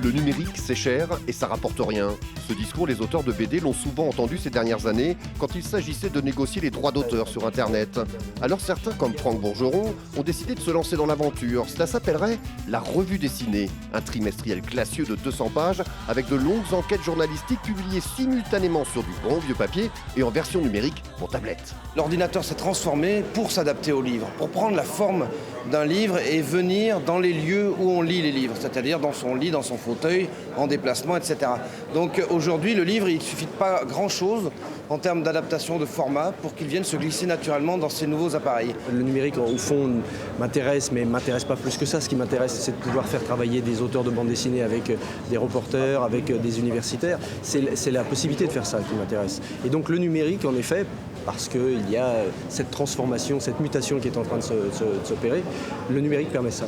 Le numérique, c'est cher et ça rapporte rien. Ce discours, les auteurs de BD l'ont souvent entendu ces dernières années quand il s'agissait de négocier les droits d'auteur sur Internet. Alors certains, comme Franck Bourgeron, ont décidé de se lancer dans l'aventure. Cela s'appellerait la Revue Dessinée, un trimestriel classieux de 200 pages avec de longues enquêtes journalistiques publiées simultanément sur du bon vieux papier et en version numérique pour tablette. L'ordinateur s'est transformé pour s'adapter au livre, pour prendre la forme d'un livre et venir dans les lieux où on lit les livres, c'est-à-dire dans son lit, dans son fauteuil, en déplacement, etc. Donc aujourd'hui, le livre, il ne suffit de pas grand-chose en termes d'adaptation de format pour qu'il vienne se glisser naturellement dans ces nouveaux appareils. Le numérique, au fond, m'intéresse, mais ne m'intéresse pas plus que ça. Ce qui m'intéresse, c'est de pouvoir faire travailler des auteurs de bande dessinée avec des reporters, avec des universitaires. C'est la possibilité de faire ça qui m'intéresse. Et donc le numérique, en effet, parce qu'il y a cette transformation, cette mutation qui est en train de s'opérer, le numérique permet ça.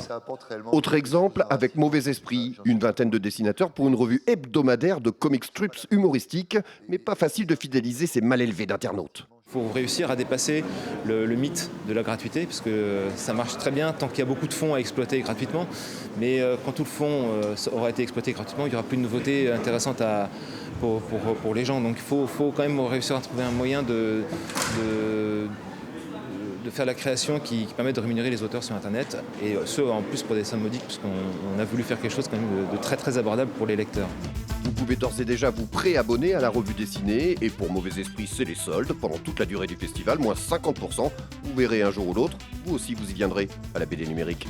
Autre exemple avec Mauvais Esprit, une vingtaine de dessinateurs pour une revue hebdomadaire de comic strips humoristiques, mais pas facile de fidéliser ces mal élevés d'internautes. Il faut réussir à dépasser le mythe de la gratuité, parce que ça marche très bien tant qu'il y a beaucoup de fonds à exploiter gratuitement. Mais quand tout le fonds aura été exploité gratuitement, il n'y aura plus de nouveautés intéressantes pour les gens. Donc il faut quand même réussir à trouver un moyen de faire la création qui permet de rémunérer les auteurs sur Internet, et ce en plus pour des sommes modiques, puisqu'on a voulu faire quelque chose quand même de très très abordable pour les lecteurs. Vous pouvez d'ores et déjà vous préabonner à la revue dessinée, et pour Mauvais Esprit, c'est les soldes pendant toute la durée du festival, moins 50%. Vous verrez un jour ou l'autre, vous aussi vous y viendrez à la BD numérique.